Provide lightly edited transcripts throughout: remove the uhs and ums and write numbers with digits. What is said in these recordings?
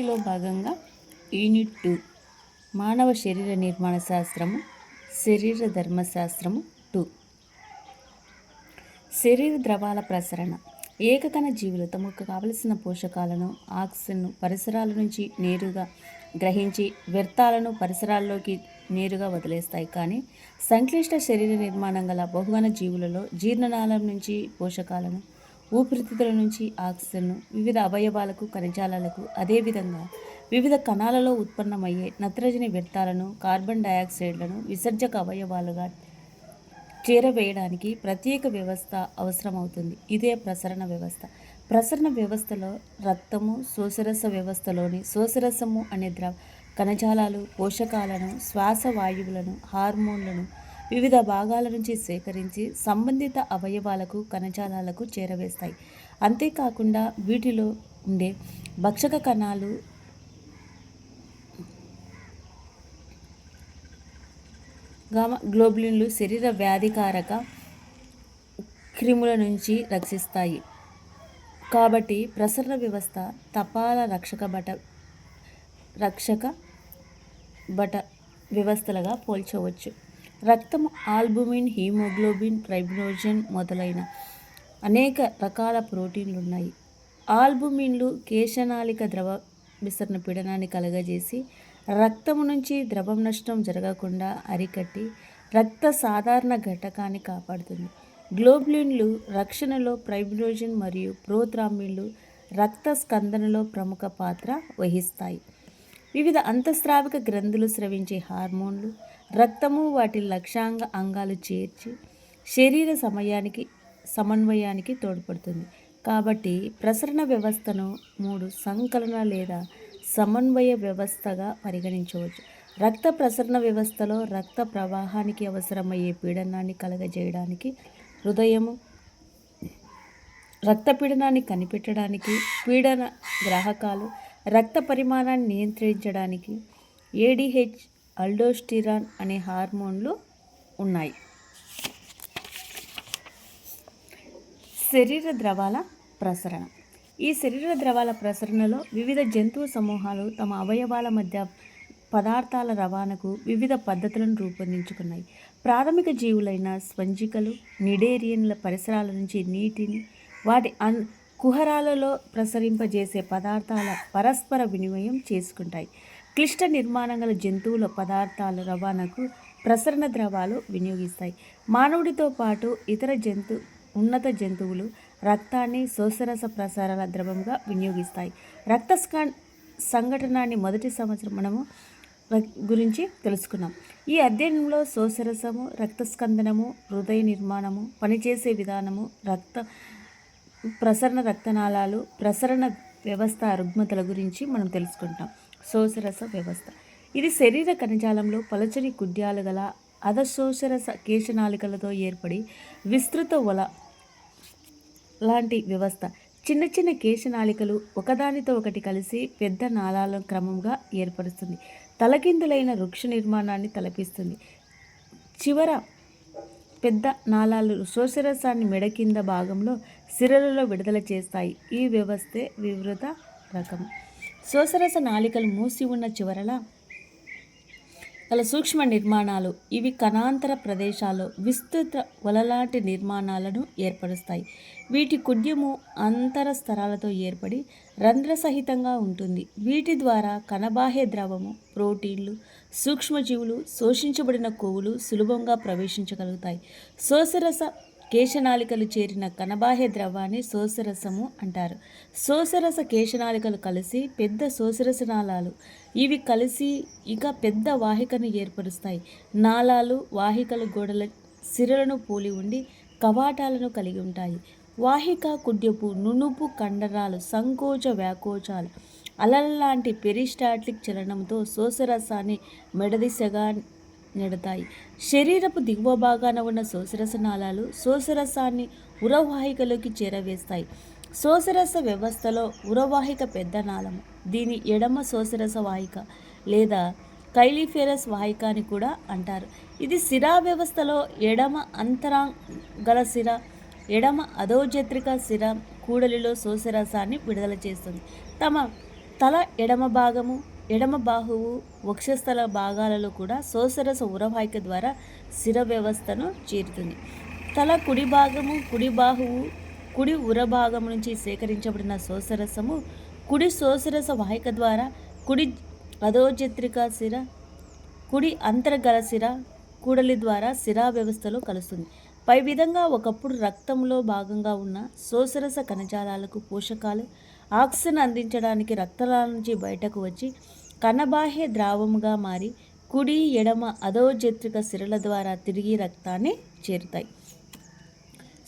లో భాగంగా యూనిట్ 2 మానవ శరీర నిర్మాణ శాస్త్రము శరీర ధర్మశాస్త్రము 2 శరీర ద్రవాల ప్రసరణ. ఏకకణ జీవులు తమకు కావలసిన పోషకాలను ఆక్సిజన్ను పరిసరాల నుంచి నేరుగా గ్రహించి వ్యర్థాలను పరిసరాల్లోకి నేరుగా వదిలేస్తాయి. కానీ సంక్లిష్ట శరీర నిర్మాణం గల బహుగణ జీవులలో జీర్ణనాళం నుంచి పోషకాలను, ఊపిరితిత్తుల నుంచి ఆక్సిజన్ను వివిధ అవయవాలకు, కణజాలాలకు, అదేవిధంగా వివిధ కణాలలో ఉత్పన్నమయ్యే నత్రజని వ్యర్థాలను, కార్బన్ డయాక్సైడ్లను విసర్జక అవయవాలుగా చేరవేయడానికి ప్రత్యేక వ్యవస్థ అవసరమవుతుంది. ఇదే ప్రసరణ వ్యవస్థ. ప్రసరణ వ్యవస్థలో రక్తము, శోషరస వ్యవస్థలోని శోషరసము అనే కణజాలాలు పోషకాలను, శ్వాస వాయువులను, హార్మోన్లను వివిధ భాగాల నుంచి సేకరించి సంబంధిత అవయవాలకు, కణజాలాలకు చేరవేస్తాయి. అంతేకాకుండా వీటిలో ఉండే భక్షక కణాలు గామా గ్లోబులిన్లు శరీర వ్యాధికారక క్రిముల నుంచి రక్షిస్తాయి. కాబట్టి ప్రసరణ వ్యవస్థ తపాల రక్షక బట వ్యవస్థలుగా పోల్చవచ్చు. రక్తం ఆల్బుమిన్, హీమోగ్లోబిన్, ట్రైబ్నోజన్ మొదలైన అనేక రకాల ప్రోటీన్లు ఉన్నాయి. ఆల్బుమిన్లు కేశనాళిక ద్రవ విసరణ పీడనాన్ని కలగజేసి రక్తము నుంచి ద్రవం నష్టం జరగకుండా అరికట్టి రక్త సాధారణ ఘటకాన్ని కాపాడుతుంది. గ్లోబులిన్లు రక్షణలో ట్రైబ్నోజన్ మరియు ప్రోథ్రాంబిన్లు రక్త స్కందనలో ప్రముఖ పాత్ర వహిస్తాయి. వివిధ అంతఃస్రావిక గ్రంథులు స్రవించే హార్మోన్లు రక్తము వాటి లక్ష్యాంగ అంగాలు చేర్చి శరీర సమన్వయానికి తోడ్పడుతుంది. కాబట్టి ప్రసరణ వ్యవస్థను 3 సంకలన లేదా సమన్వయ వ్యవస్థగా పరిగణించవచ్చు. రక్త ప్రసరణ వ్యవస్థలో రక్త ప్రవాహానికి అవసరమయ్యే పీడనాన్ని కలగజేయడానికి హృదయము, రక్త పీడనాన్ని కనిపెట్టడానికి పీడన గ్రాహకాలు, రక్త పరిమాణాన్ని నియంత్రించడానికి ఏడిహెచ్, అల్డోస్టిరాన్ అనే హార్మోన్లు ఉన్నాయి. శరీర ద్రవాల ప్రసరణ. ఈ శరీర ద్రవాల ప్రసరణలో వివిధ జంతువు సమూహాలు తమ అవయవాల మధ్య పదార్థాల రవాణాకు వివిధ పద్ధతులను రూపొందించుకున్నాయి. ప్రాథమిక జీవులైన స్పంజికలు, నిడేరియన్ల పరిసరాల నుంచి నీటిని వాటి కుహరాలలో ప్రసరింపజేసే పదార్థాల పరస్పర వినిమయం చేసుకుంటాయి. క్లిష్ట నిర్మాణం గల జంతువుల పదార్థాల రవాణాకు ప్రసరణ ద్రవాలు వినియోగిస్తాయి. మానవుడితో పాటు ఇతర ఉన్నత జంతువులు రక్తాన్ని శోషరస ప్రసారాల ద్రవంగా వినియోగిస్తాయి. రక్త సంఘటనాన్ని మొదటి సంవత్సరం మనము గురించి తెలుసుకున్నాం. ఈ అధ్యయనంలో శోషరసము, రక్తస్కందనము, హృదయ నిర్మాణము, పనిచేసే విధానము, ప్రసరణ రక్తనాళాలు, ప్రసరణ వ్యవస్థ రుగ్మతల గురించి మనం తెలుసుకుంటాం. శోషరస వ్యవస్థ ఇది శరీర కణజాలంలో పలచని కుడ్యాలు గల అధశోషరస కేశనాళికలతో ఏర్పడి విస్తృత లాంటి వ్యవస్థ. చిన్న చిన్న కేశనాళికలు ఒకదానితో ఒకటి కలిసి పెద్ద నాళాలను క్రమంగా ఏర్పరుస్తుంది. తలకిందులైన వృక్ష నిర్మాణాన్ని తలపిస్తుంది. చివర పెద్ద నాళాలు శోషరసాన్ని మెడ కింద భాగంలో సిరలలో విడుదల చేస్తాయి. ఈ వ్యవస్థే వివృత రకం. శోషరస నాళికలు మూసి ఉన్న చివరల గల సూక్ష్మ నిర్మాణాలు. ఇవి కణాంతర ప్రదేశాల్లో విస్తృత వలలాంటి నిర్మాణాలను ఏర్పరుస్తాయి. వీటి కుడ్యము అంతర స్తరాలతో ఏర్పడి రంధ్రసహితంగా ఉంటుంది. వీటి ద్వారా కణబాహ్య ద్రవము, ప్రోటీన్లు, సూక్ష్మజీవులు, శోషించబడిన కొవ్వులు సులభంగా ప్రవేశించగలుగుతాయి. శోషరస కేశనాళికలు చేరిన కణబాహ్య ద్రవాన్ని శోషరసము అంటారు. శోషరస కేశనాళికలు కలిసి పెద్ద శోషరస నాళాలు. ఇవి కలిసి ఇక పెద్ద వాహికను ఏర్పరుస్తాయి. నాళాలు వాహికలు గోడల సిరలను పోలి ఉండి కవాటాలను కలిగి ఉంటాయి. వాహిక కుడ్యపు నునుపు కండరాలు సంకోచ వ్యాకోచాలు అలల్లాంటి పెరిస్టాల్టిక్ చలనంతో శోషరసాన్ని మెడదిశగా నెడతాయి. శరీరపు దిగువ భాగాన ఉన్న శోషరస నాళాలు శోషరసాన్ని ఉరవాహికలోకి చేరవేస్తాయి. శోషరస వ్యవస్థలో ఉరవాహిక పెద్ద నాళము. దీని ఎడమ శోషరస వాహిక లేదా కైలిఫెరస్ వాహిక అని కూడా అంటారు. ఇది సిరా వ్యవస్థలో ఎడమ అంతరాంగల సిర, ఎడమ అధోజత్రిక సిర కూడలిలో శోషరసాన్ని విడుదల చేస్తుంది. తమ తల ఎడమ బాహువు వక్షస్థల భాగాలలో కూడా శోషరస ఉరవాహిక ద్వారా శిర వ్యవస్థను చేరుతుంది. తల కుడి భాగము, కుడి బాహువు, కుడి ఉరభాగం నుంచి సేకరించబడిన శోషరసము కుడి శోషరస వాహిక ద్వారా కుడి అధోజత్రిక శిర, కుడి అంతర్గల శిర కూడలి ద్వారా శిరా వ్యవస్థలో కలుస్తుంది. పై విధంగా ఒకప్పుడు రక్తంలో భాగంగా ఉన్న శోషరస కణజాలాలకు పోషకాలు ఆక్సిజన్ అందించడానికి రక్తనాళ నుంచి బయటకు వచ్చి కణబాహ్య ద్రావముగా మారి కుడి ఎడమ అధోజత్రిక సిరల ద్వారా తిరిగి రక్తాన్ని చేరుతాయి.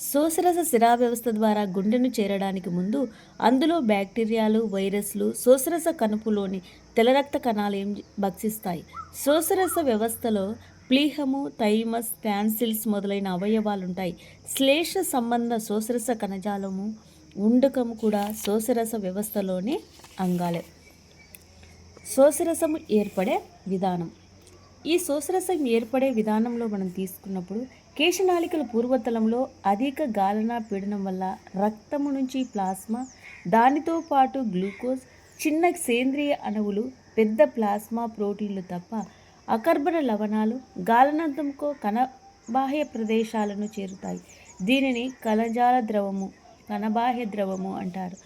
శోషరస శిరా వ్యవస్థ ద్వారా గుండెను చేరడానికి ముందు అందులో బ్యాక్టీరియాలు, వైరస్లు శోషరస కణుపులోని తెల్ల రక్త కణాలు భక్షిస్తాయి. శోషరస వ్యవస్థలో ప్లీహము, థైమస్, టాన్సిల్స్ మొదలైన అవయవాలుంటాయి. శ్లేష సంబంధ శోషరస కణజాలము, ఉండకము కూడా శోషరస వ్యవస్థలోని అంగాలే. శోషరసము ఏర్పడే విధానం. ఈ శోషరసం ఏర్పడే విధానంలో మనం తీసుకున్నప్పుడు కేశనాళికల పూర్వతలంలో అధిక గాలన పీడనం వల్ల రక్తము నుంచి ప్లాస్మా, దానితో పాటు గ్లూకోజ్, చిన్న సేంద్రియ అణువులు, పెద్ద ప్లాస్మా ప్రోటీన్లు తప్ప అకర్బన లవణాలు గాలనంతంతో కణబాహ్య ప్రదేశాలను చేరుతాయి. దీనిని కణబాహ్య ద్రవము అంటారు.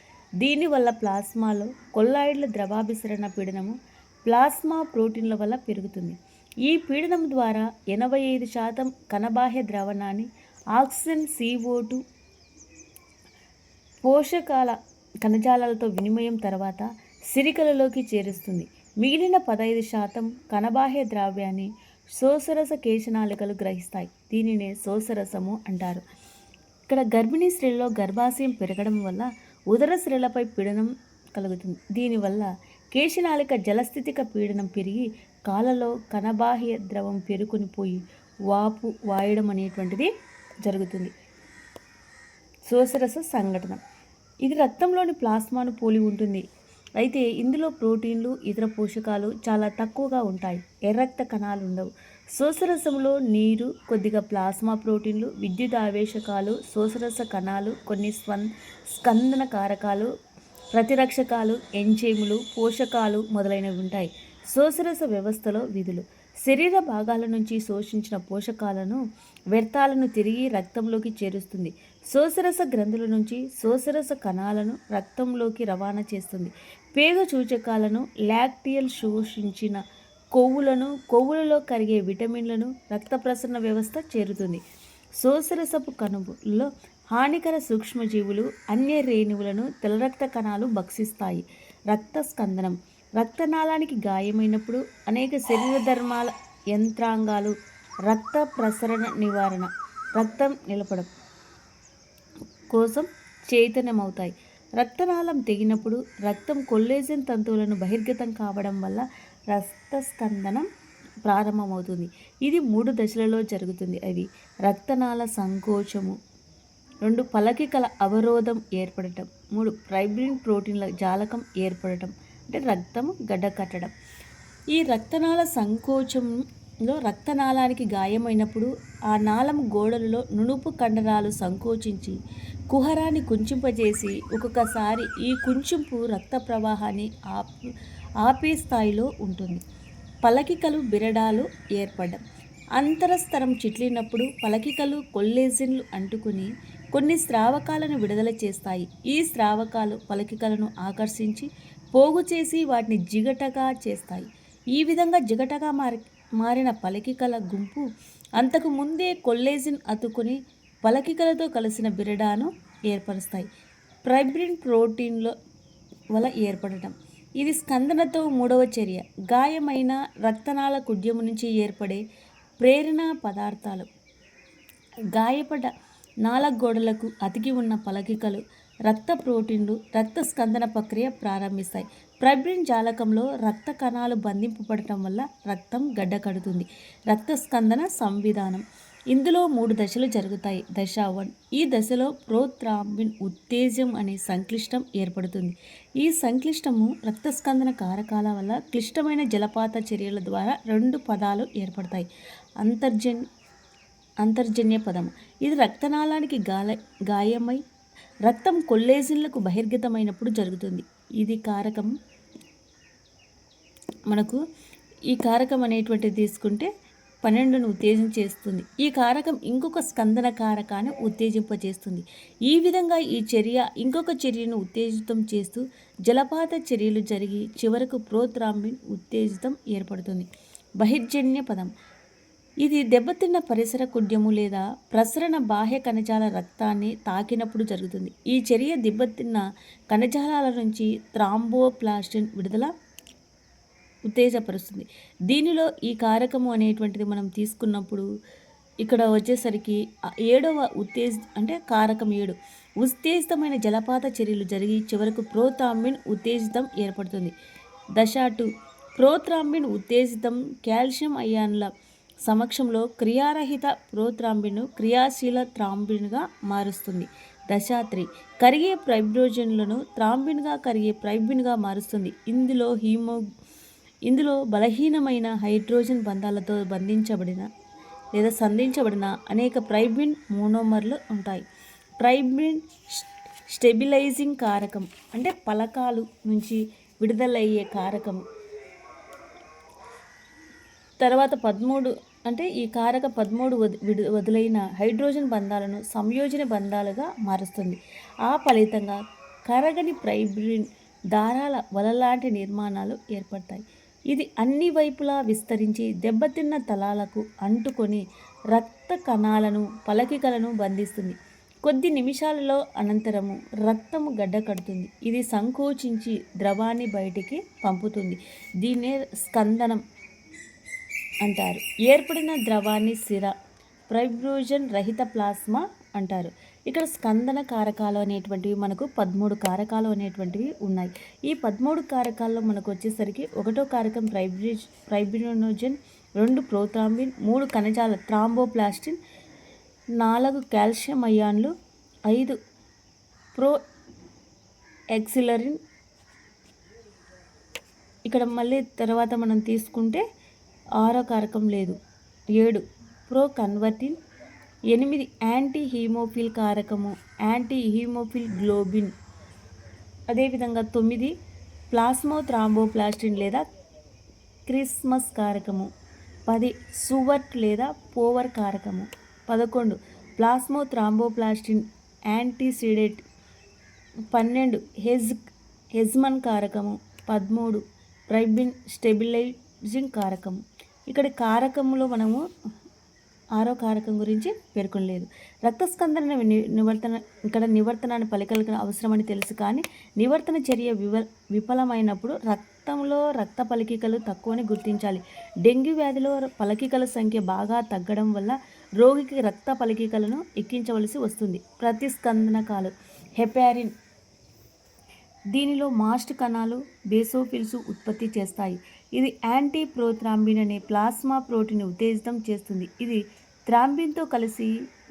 దీనివల్ల ప్లాస్మాలో కొల్లాయిడ్ల ద్రవాభిసరణ పీడనము ప్లాస్మా ప్రోటీన్ల వల్ల పెరుగుతుంది. ఈ పీడనం ద్వారా 85% కణబాహ్య ద్రావణాన్ని ఆక్సిజన్, CO2 పోషకాల కణజాలాలతో వినిమయం తర్వాత సిరికలలోకి చేరుస్తుంది. మిగిలిన 15% కణబాహ్య ద్రావ్యాన్ని శోషరస కేశనాళికలు గ్రహిస్తాయి. దీనినే శోషరసము అంటారు. ఇక్కడ గర్భిణీ స్త్రీలలో గర్భాశయం పెరగడం వల్ల ఉదర స్త్రీలపై పీడనం కలుగుతుంది. దీనివల్ల కేశనాళిక జలస్థితిక పీడనం పెరిగి కాళ్ళలో కణబాహ్య ద్రవం పెరుకుని పోయి వాయడం అనేటువంటిది జరుగుతుంది. శోషరస సంఘటన. ఇది రక్తంలోని ప్లాస్మాను పోలి ఉంటుంది. అయితే ఇందులో ప్రోటీన్లు, ఇతర పోషకాలు చాలా తక్కువగా ఉంటాయి. ఎర్రక్త కణాలు ఉండవు. శోషరసంలో నీరు, కొద్దిగా ప్లాస్మా ప్రోటీన్లు, విద్యుత్ ఆవేశకాలు, శోషరస కణాలు, కొన్ని స్కందన కారకాలు, ప్రతిరక్షకాలు, ఎంజైములు, పోషకాలు మొదలైనవి ఉంటాయి. శోషరస వ్యవస్థలో విధులు. శరీర భాగాల నుంచి శోషించిన పోషకాలను, వ్యర్థాలను తిరిగి రక్తంలోకి చేరుస్తుంది. శోషరస గ్రంథుల నుంచి శోషరస కణాలను రక్తంలోకి రవాణా చేస్తుంది. పేగు సూచకాలను, లాక్టియల్ శోషించిన కొవ్వులలో కరిగే విటమిన్లను రక్త ప్రసరణ వ్యవస్థ చేరుతుంది. శోషరసపు కణువుల్లో హానికర సూక్ష్మజీవులు, అన్య రేణువులను తెల్ల రక్త కణాలు భక్షిస్తాయి. రక్త స్కందనం. రక్తనాళానికి గాయమైనప్పుడు అనేక శరీర ధర్మాల యంత్రాంగాలు రక్త ప్రసరణ నివారణ, రక్తం నిలపడం కోసం చైతన్యమవుతాయి. రక్తనాళం తెగినప్పుడు రక్తం కొల్లేజన్ తంతువులను బహిర్గతం కావడం వల్ల రక్తస్కందనం ప్రారంభమవుతుంది. ఇది 3 దశలలో జరుగుతుంది. అవి రక్తనాళ సంకోచము, 2 పలకికల అవరోధం ఏర్పడటం, 3 ఫైబ్రిన్ ప్రోటీన్ల జాలకం ఏర్పడటం, అంటే రక్తము గడ్డకట్టడం. ఈ రక్తనాళ సంకోచంలో రక్తనాళానికి గాయమైనప్పుడు ఆ నాళం గోడలలో నునుపు కండరాలు సంకోచించి కుహరాన్ని కుంచింపజేసి ఒక్కొక్కసారి ఈ కుంచింపు రక్త ప్రవాహాన్ని ఆపే స్థాయిలో ఉంటుంది. పలకికలు బిరడాలు ఏర్పడడం. అంతరస్తరం చిట్లినప్పుడు పలకికలు కొల్లేజన్లు అంటుకుని కొన్ని స్రావకాలను విడుదల చేస్తాయి. ఈ స్రావకాలు పలకికలను ఆకర్షించి పోగు చేసి వాటిని జిగటగా చేస్తాయి. ఈ విధంగా జిగటగా మారిన పలకికల గుంపు అంతకు ముందే కొల్లేజిన్ అతుకుని పలకికలతో కలిసిన బిరడాను ఏర్పరుస్తాయి. ఫైబ్రిన్ ప్రోటీన్ల వల్ల ఏర్పడటం. ఇది స్కందనతో 3వ చర్య. గాయమైన రక్తనాళ కుడ్యము నుంచి ఏర్పడే ప్రేరణ పదార్థాలు. గాయపడ్డ నాళగోడలకు అతికి ఉన్న పలకికలు రక్త ప్రోటీన్లు రక్త స్కందన ప్రక్రియ ప్రారంభిస్తాయి. ఫైబ్రిన్ జాలకంలో రక్త కణాలు బంధింపబడటం వల్ల రక్తం గడ్డకడుతుంది. రక్త స్కందన సంవిధానం. ఇందులో 3 దశలు జరుగుతాయి. దశ 1. ఈ దశలో ప్రోథ్రాంబిన్ ఉత్తేజం అనే సంక్లిష్టం ఏర్పడుతుంది. ఈ సంక్లిష్టము రక్తస్కందన కారకాల వల్ల క్లిష్టమైన జలపాత చర్యల ద్వారా 2 పదాలు ఏర్పడతాయి. అంతర్జన్య పదము. ఇది రక్తనాళానికి గాయమై రక్తం కొల్లేజిన్లకు బహిర్గతమైనప్పుడు జరుగుతుంది. ఇది కారకం మనకు ఈ కారకం అనేటువంటిది తీసుకుంటే 12ను ఉత్తేజించేస్తుంది. ఈ కారకం ఇంకొక స్కందన కారకాన్ని ఉత్తేజింపజేస్తుంది. ఈ విధంగా ఈ చర్య ఇంకొక చర్యను ఉత్తేజితం చేస్తూ జలపాత చర్యలు జరిగి చివరకు ప్రోత్రాంబిన్ ఉత్తేజితం ఏర్పడుతుంది. బహిర్జన్య పదం ఇది దెబ్బతిన్న పరిసర కుడ్యము లేదా ప్రసరణ బాహ్య కణజాల రక్తాన్ని తాకినప్పుడు జరుగుతుంది. ఈ చర్య దెబ్బతిన్న కణజాలాల నుంచి థ్రాంబోప్లాస్టిన్ విడుదల ఉత్తేజపరుస్తుంది. దీనిలో ఈ కారకము అనేటువంటిది మనం తీసుకున్నప్పుడు ఇక్కడ వచ్చేసరికి 7వ కారకం 7 ఉత్తేజితమైన జలపాత చర్యలు జరిగి చివరకు ప్రోత్రాంబిన్ ఉత్తేజితం ఏర్పడుతుంది. దశ 2 ప్రోత్రాంబిన్ ఉత్తేజితం కాల్షియం అయాన్ల సమక్షంలో క్రియారహిత ప్రోత్రాంబిన్ను క్రియాశీల థ్రాంబిన్గా మారుస్తుంది. దశ 3 కరిగే ఫైబ్రోజన్లను థ్రాంబిన్గా కరిగే ఫైబ్రిన్గా మారుస్తుంది. ఇందులో బలహీనమైన హైడ్రోజన్ బంధాలతో బంధించబడిన లేదా సంధించబడిన అనేక ఫైబ్రిన్ మోనోమర్లు ఉంటాయి. ఫైబ్రిన్ స్టెబిలైజింగ్ కారకం అంటే పలకాలు నుంచి విడుదలయ్యే కారకం. తర్వాత 13 ఈ కారక 13 వదులైన హైడ్రోజన్ బంధాలను సంయోజన బంధాలుగా మారుస్తుంది. ఆ ఫలితంగా కరగని ఫైబ్రిన్ దారాల వలలాంటి నిర్మాణాలు ఏర్పడతాయి. ఇది అన్ని వైపులా విస్తరించి దెబ్బతిన్న తలాలకు అంటుకొని రక్త కణాలను పలకికలను బంధిస్తుంది. కొద్ది నిమిషాలలో అనంతరము రక్తము గడ్డకడుతుంది. ఇది సంకోచించి ద్రవాన్ని బయటికి పంపుతుంది. దీన్నే స్కందనం అంటారు. ఏర్పడిన ద్రవాన్ని సిర ఫైబ్రోజన్ రహిత ప్లాస్మా అంటారు. ఇక్కడ స్కందన కారకాలు అనేటువంటివి మనకు 13 కారకాలు అనేటువంటివి ఉన్నాయి. ఈ 13 కారకాల్లో మనకు వచ్చేసరికి 1వ కారకం ఫైబ్రినోజన్, 2 ప్రోత్రాంబిన్, 3 కణజాల థ్రాంబోప్లాస్టిన్, 4 కాల్షియం అయాన్లు, 5 ప్రో ఎక్సిలరిన్. ఇక్కడ మళ్ళీ తర్వాత మనం తీసుకుంటే 6వ కారకం లేదు, 7 ప్రో కన్వర్టిన్, 8 యాంటీ హీమోఫిల్ కారకము యాంటీ హీమోఫిల్ గ్లోబిన్, అదేవిధంగా 9 ప్లాస్మో థ్రాంబోప్లాస్టిన్ లేదా క్రిస్మస్ కారకము, 10 సువర్ట్ లేదా పోవర్ కారకము, 11 ప్లాస్మో థ్రాంబోప్లాస్టిన్ యాంటీసిడేట్, 12 హెజ్మన్ కారకము, 13 ఫైబ్రిన్ స్టెబిలైజింగ్ కారకము. ఇక్కడ కారకములో మనము 6వ కారకం గురించి పేర్కొనలేదు. రక్తస్కందన నివర్తనాన్ని పలికలకు అవసరమని తెలుసు, కానీ నివర్తన చర్య విఫలమైనప్పుడు రక్తంలో రక్త పలికికలు తక్కువని గుర్తించాలి. డెంగ్యూ వ్యాధిలో పలకికల సంఖ్య బాగా తగ్గడం వల్ల రోగికి రక్త పలికికలను ఎక్కించవలసి వస్తుంది. ప్రతిస్కందనకాలు హెపారిన్ దీనిలో మాస్ట్ కణాలు బేసోఫిల్స్ ఉత్పత్తి చేస్తాయి. ఇది యాంటీ ప్రోత్రాంబిన్ అనే ప్లాస్మా ప్రోటీన్ ఉత్తేజితం చేస్తుంది. ఇది థ్రాంబిన్తో కలిసి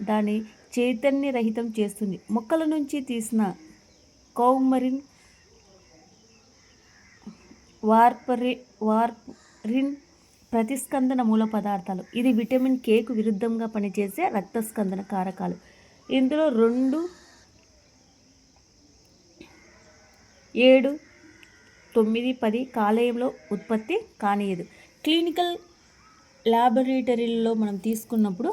దాన్ని చైతన్యరహితం చేస్తుంది. మొక్కల నుంచి తీసిన కౌమరిన్, వార్ఫరిన్ ప్రతిస్కందన మూల పదార్థాలు. ఇది విటమిన్ Kకు విరుద్ధంగా పనిచేసే రక్తస్కందన కారకాలు. ఇందులో 2, 7, 9, 10 కాలేయంలో ఉత్పత్తి కానియదు. క్లినికల్ ల్యాబొరేటరీలలో మనం తీసుకున్నప్పుడు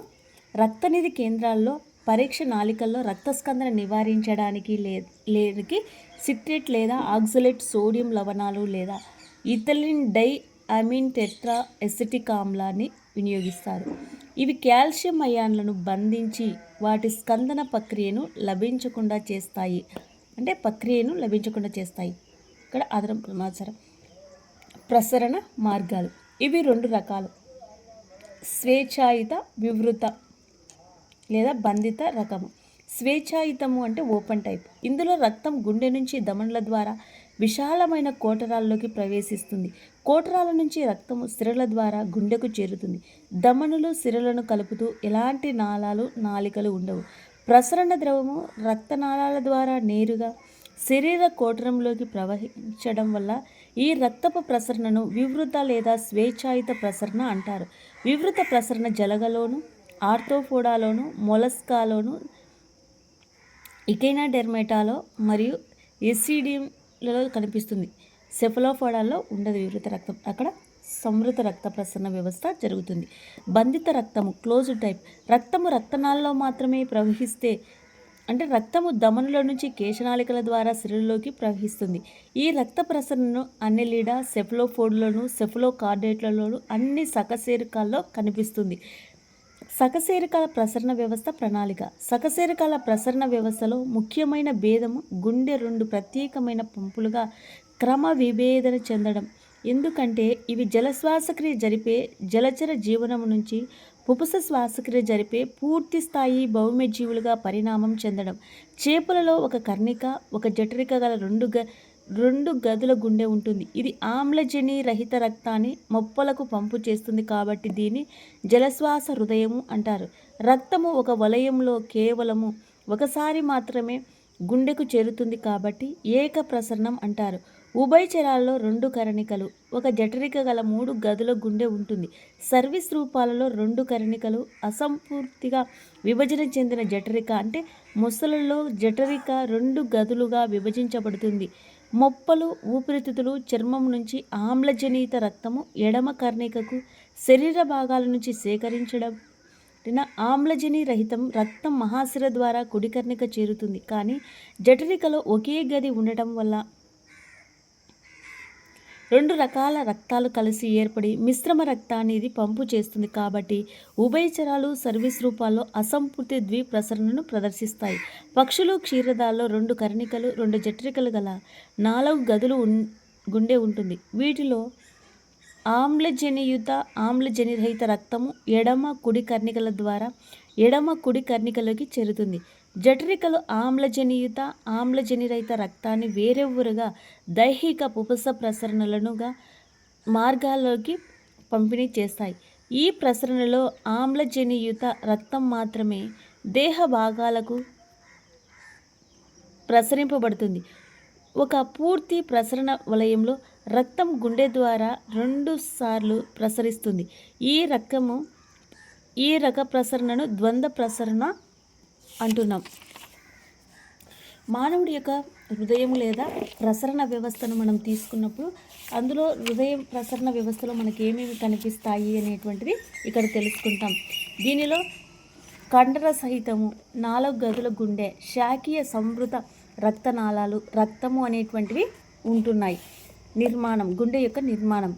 రక్తనిధి కేంద్రాల్లో పరీక్ష నాళికల్లో రక్తస్కందన నివారించడానికి లేనికి సిట్రేట్ లేదా ఆక్సలేట్ సోడియం లవణాలు లేదా ethylene diamine tetraacetic ఆమ్లాన్ని వినియోగిస్తారు. ఇవి కాల్షియం అయాన్లను బంధించి వాటి స్కందన ప్రక్రియను లభించకుండా చేస్తాయి. ఇక్కడ ఆధారం సమాచారం. ప్రసరణ మార్గాలు ఇవి 2 రకాలు. స్వేచ్ఛాయుత, వివృత లేదా బంధిత రకము. స్వేచ్ఛాయుతము అంటే ఓపెన్ టైప్. ఇందులో రక్తం గుండె నుంచి ధమనుల ద్వారా విశాలమైన కోటరాల్లోకి ప్రవేశిస్తుంది. కోటరాల నుంచి రక్తము సిరల ద్వారా గుండెకు చేరుతుంది. ధమనులు సిరలను కలుపుతూ ఎలాంటి నాళికలు ఉండవు. ప్రసరణ ద్రవము రక్తనాళాల ద్వారా నేరుగా శరీర కోటరంలోకి ప్రవహించడం వల్ల ఈ రక్తపు ప్రసరణను వివృత లేదా స్వేచ్ఛాయుత ప్రసరణ అంటారు. వివృత ప్రసరణ జలగలోను, ఆర్థ్రోపోడాలోను, మొలస్కాలోను, ఇకైనాడెర్మేటాలో మరియు ఎసిడియంలలో కనిపిస్తుంది. సెఫలోపోడాల్లో ఉండదు వివృత రక్తం, అక్కడ సంవృత రక్త ప్రసరణ వ్యవస్థ జరుగుతుంది. బంధిత రక్తము క్లోజ్డ్ టైప్. రక్తము రక్తనాళాల్లో మాత్రమే ప్రవహిస్తే, అంటే రక్తము ధమనుల నుంచి కేశనాళికల ద్వారా శరీరంలోకి ప్రవహిస్తుంది. ఈ రక్త ప్రసరణను అన్నెలిడా సెఫలోపోడ్లోను సెఫలోకార్డేట్లలోను అన్ని సకశేరుకాల్లో కనిపిస్తుంది. సకశేరుకాల ప్రసరణ వ్యవస్థ ప్రణాళిక. సకశేరుకాల ప్రసరణ వ్యవస్థలో ముఖ్యమైన భేదము గుండె 2 ప్రత్యేకమైన పంపులుగా క్రమ విభేదన చెందడం. ఎందుకంటే ఇవి జల శ్వాసక్రియ జరిపే జలచర జీవనం నుంచి పుపుస శ్వాసక్రియ జరిపే పూర్తి స్థాయి భౌమ్య జీవులుగా పరిణామం చెందడం. చేపలలో ఒక కర్ణిక, ఒక జఠరిక గల రెండు గదుల గుండె ఉంటుంది. ఇది ఆమ్లజని రహిత రక్తాన్ని మొప్పలకు పంపు చేస్తుంది కాబట్టి దీన్ని జలశ్వాస హృదయము అంటారు. రక్తము ఒక వలయంలో కేవలము ఒకసారి మాత్రమే గుండెకు చేరుతుంది కాబట్టి ఏక ప్రసరణం అంటారు. ఉభయచరాలలో 2 కరణికలు, ఒక జఠరిక గల 3 గదుల గుండె ఉంటుంది. సర్వీస్ రూపాలలో 2 కరణికలు, అసంపూర్తిగా విభజన చెందిన జఠరిక, అంటే మొసళ్ళలో జఠరిక 2 గదులుగా విభజించబడుతుంది. మొప్పలు, ఊపిరితిత్తులు, చర్మం నుంచి ఆమ్లజనీత రక్తము ఎడమ కర్ణికకు, శరీర భాగాల నుంచి సేకరించడం ఆమ్లజని రహితం రక్తం మహాశిర ద్వారా కుడి కర్ణిక చేరుతుంది. కానీ జఠరికలో ఒకే గది ఉండటం వల్ల 2 రకాల రక్తాలు కలిసి ఏర్పడి మిశ్రమ రక్తాన్ని ఇది పంపు చేస్తుంది కాబట్టి ఉభయచరాలు సర్వీస్ రూపాల్లో అసంపూర్తి ద్విప్రసరణను ప్రదర్శిస్తాయి. పక్షులు, క్షీరదాల్లో 2 కర్ణికలు, 2 జఠరికలు గల 4 గదులు గుండె ఉంటుంది. వీటిలో ఆమ్లజనియుత, ఆమ్లజనిరహిత రక్తము ఎడమ కుడి కర్ణికల ద్వారా ఎడమ కుడి కర్ణికలోకి చేరుతుంది. జఠరికలు ఆమ్లజనియుత, ఆమ్లజనిరహిత రక్తాన్ని వేరెవరుగా దైహిక పుపుస ప్రసరణలుగా మార్గాల్లోకి పంపిణీ చేస్తాయి. ఈ ప్రసరణలో ఆమ్లజనియుత రక్తం మాత్రమే దేహ భాగాలకు ప్రసరింపబడుతుంది. ఒక పూర్తి ప్రసరణ వలయంలో రక్తం గుండె ద్వారా 2 సార్లు ప్రసరిస్తుంది. ఈ రక ప్రసరణను ద్వంద్వ ప్రసరణ అంటున్నాం. మానవుడి యొక్క హృదయం లేదా ప్రసరణ వ్యవస్థను మనం తీసుకున్నప్పుడు అందులో హృదయం ప్రసరణ వ్యవస్థలో మనకి ఏమేమి కనిపిస్తాయి అనేటువంటిది ఇక్కడ తెలుసుకుంటాం. దీనిలో కండర సహితము 4 గదుల గుండె, శాఖీయ సంవృత రక్తనాళాలు, రక్తము అనేటువంటివి ఉంటున్నాయి. నిర్మాణం, గుండె యొక్క నిర్మాణం.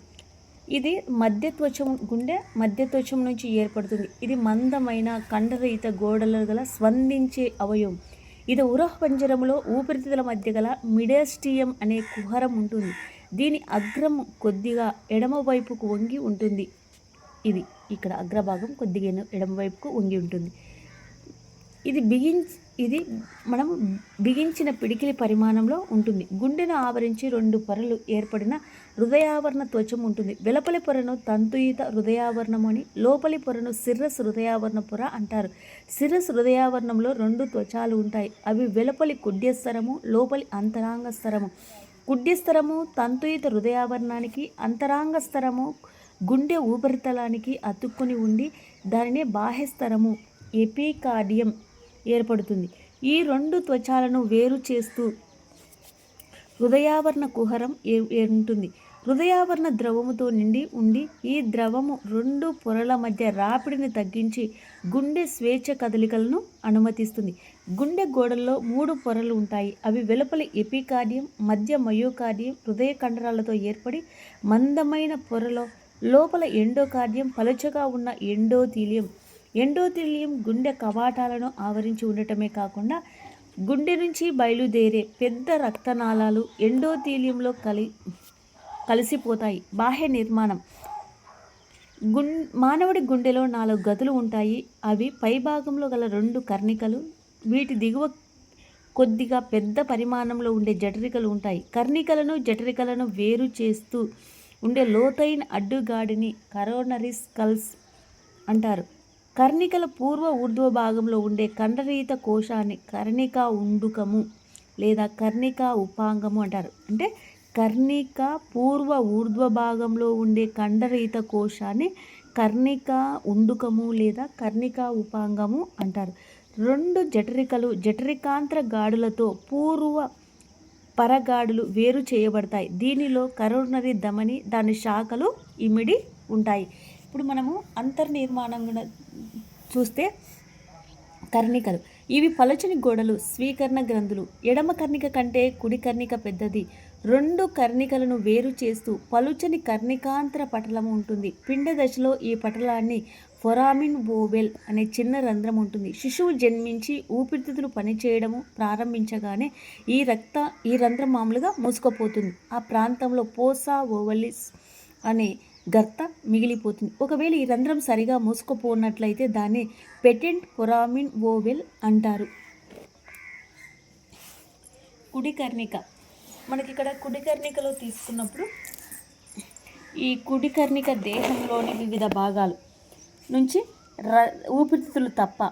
ఇది గుండె మధ్యత్వచం నుంచి ఏర్పడుతుంది. ఇది మందమైన కండరహిత గోడలు గల స్పందించే అవయవం. ఇది ఉరఃపంజరములో ఊపిరితిత్తుల మధ్య గల మిడస్టియం అనే కుహరం ఉంటుంది. దీని అగ్రం కొద్దిగా ఎడమవైపుకు వంగి ఉంటుంది. ఇది ఇక్కడ అగ్రభాగం కొద్దిగా ఎడమవైపుకు వంగి ఉంటుంది. ఇది మనం బిగించిన పిడికిలి పరిమాణంలో ఉంటుంది. గుండెను ఆవరించి 2 పొరలు ఏర్పడిన హృదయావరణ త్వచం ఉంటుంది. వెలుపలి పొరను తంతుయుత హృదయావరణం అని, లోపలి పొరను సిర్రస్ హృదయావరణ పొర అంటారు. సిర్రస్ హృదయావరణంలో 2 త్వచాలు ఉంటాయి. అవి వెలుపలి కుడ్యస్తరము, లోపలి అంతరాంగ స్తరము. కుడ్యస్తరము తంతుయుత హృదయావరణానికి, అంతరాంగ స్తరము గుండె ఉపరితలానికి అతుక్కుని ఉండి దానినే బాహ్యస్తరము ఎపికార్డియం ఏర్పడుతుంది. ఈ 2 త్వచాలను వేరు చేస్తూ హృదయావరణ కుహరం ఉంటుంది. హృదయావరణ ద్రవముతో నిండి ఉండి ఈ ద్రవము 2 పొరల మధ్య రాపిడిని తగ్గించి గుండె స్వేచ్ఛ కదలికలను అనుమతిస్తుంది. గుండె గోడల్లో 3 పొరలు ఉంటాయి. అవి వెలుపలి ఎపికార్డియం, మధ్య మయోకార్డియం హృదయ కండరాలతో ఏర్పడి మందమైన పొరలో లోపల ఎండోకార్డియం, పలుచగా ఉన్న ఎండోథీలియం. ఎండోథీలియం గుండె కవాటాలను ఆవరించి ఉండటమే కాకుండా గుండె నుంచి బయలుదేరే పెద్ద రక్తనాళాలు ఎండోథీలియంలో కలిసిపోతాయి. బాహ్య నిర్మాణం. మానవుడి గుండెలో 4 గదులు ఉంటాయి. అవి పైభాగంలో గల 2 కర్ణికలు, వీటి దిగువ కొద్దిగా పెద్ద పరిమాణంలో ఉండే జఠరికలు ఉంటాయి. కర్ణికలను జఠరికలను వేరు చేస్తూ ఉండే లోతైన అడ్డుగాడిని కరోనరీ స్కల్స్ అంటారు. కర్ణికల పూర్వ ఊర్ధ్వ భాగంలో ఉండే కండరీత కోశాన్ని కర్ణికా ఉండుకము లేదా కర్ణికా ఉపాంగము అంటారు. అంటే కర్ణిక పూర్వ ఊర్ధ్వ భాగంలో ఉండే కండరీత కోశాన్ని కర్ణికా ఉండుకము లేదా కర్ణికా ఉపాంగము అంటారు. 2 జఠరికలు జఠరికాంతర గాడులతో పూర్వ పరగాడులు వేరు చేయబడతాయి. దీనిలో కరోనరీ ధమని దాని శాఖలు ఇమిడి ఉంటాయి. ఇప్పుడు మనము అంతర్నిర్మాణం చూస్తే కర్ణికలు ఇవి పలచని గోడలు, స్వీకరణ గ్రంథులు. ఎడమ కర్ణిక కంటే కుడి కర్ణిక పెద్దది. రెండు కర్ణికలను వేరు చేస్తూ పలుచని కర్ణికాంతర పటలము ఉంటుంది. పిండ దశలో ఈ పటలాన్ని ఫొరామిన్ ఓవెల్ అనే చిన్న రంధ్రం ఉంటుంది. శిశువు జన్మించి ఊపిరితిత్తులు పనిచేయడము ప్రారంభించగానే ఈ రంధ్రం మామూలుగా మూసుకుపోతుంది. ఆ ప్రాంతంలో పోసా ఓవలిస్ అనే గర్త మిగిలిపోతుంది. ఒకవేళ ఈ రంధ్రం సరిగా మూసుకుపోనట్లయితే దాన్ని పెటెంట్ ఫొరామిన్ ఓవెల్ అంటారు. కుడి కర్ణిక మనకి ఇక్కడ కుడి కర్ణికలో తీసుకున్నప్పుడు ఈ కుడి కర్ణిక దేహంలోని వివిధ భాగాలు నుంచి ఊపిరితిత్తులు తప్ప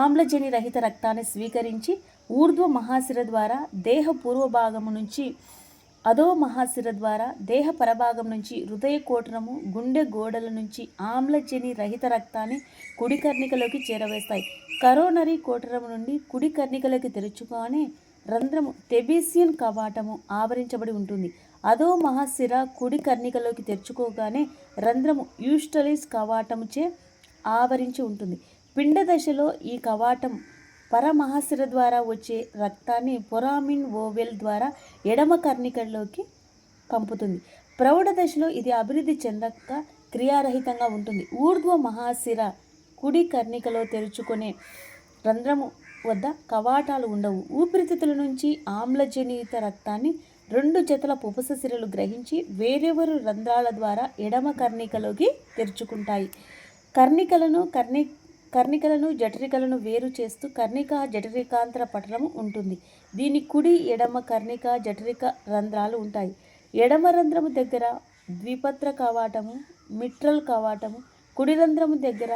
ఆమ్లజని రహిత రక్తాన్ని స్వీకరించి ఊర్ధ్వ మహాశిర ద్వారా దేహ పూర్వ భాగము నుంచి అధో మహాశిర ద్వారా దేహ పరభాగం నుంచి హృదయ కోటరము, గుండె గోడల నుంచి ఆమ్లజని రహిత రక్తాన్ని కుడి కర్ణికలోకి చేరవేస్తాయి. కరోనరీ కోటరము నుండి కుడి కర్ణికలోకి తెరుచుకొని రంధ్రము టెబేసియన్ కవాటము ఆవరించబడి ఉంటుంది. అధో మహాశిర కుడి కర్ణికలోకి తెరుచుకోగానే రంధ్రము యూస్టలిస్ కవాటముచే ఆవరించి ఉంటుంది. పిండ దశలో ఈ కవాటం పరమహాశిర ద్వారా వచ్చే రక్తాన్ని ఫొరామిన్ ఓవెల్ ద్వారా ఎడమ కర్ణికలోకి పంపుతుంది. ప్రౌఢ దశలో ఇది అభివృద్ధి చెందక క్రియారహితంగా ఉంటుంది. ఊర్ధ్వ మహాశిర కుడి కర్ణికలో తెరుచుకునే రంధ్రము వద్ద కవాటాలు ఉండవు. ఊపిరితిత్తుల నుంచి ఆమ్లజనిత రక్తాన్ని రెండు జతల పుపస సిరలు గ్రహించి వేరెవరు రంధ్రాల ద్వారా ఎడమ కర్ణికలోకి తెరుచుకుంటాయి. కర్ణికలను జఠరికలను వేరు చేస్తూ కర్ణిక జఠరికాంతర పటలము ఉంటుంది. దీని కుడి ఎడమ కర్ణిక జఠరిక రంధ్రాలు ఉంటాయి. ఎడమ రంధ్రము దగ్గర ద్విపత్ర కవాటము, మిట్రల్ కవాటము, కుడి రంధ్రము దగ్గర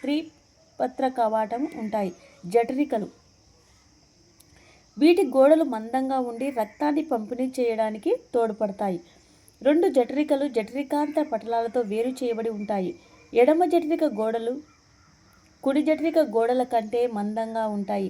త్రిపత్ర కవాటము ఉంటాయి. జఠరికలు వీటి గోడలు మందంగా ఉండి రక్తాన్ని పంపిణీ చేయడానికి తోడ్పడతాయి. రెండు జఠరికలు జఠరికాంతర పటలాలతో వేరు చేయబడి ఉంటాయి. ఎడమ జఠరిక గోడలు కుడి జఠరిక గోడల కంటే మందంగా ఉంటాయి.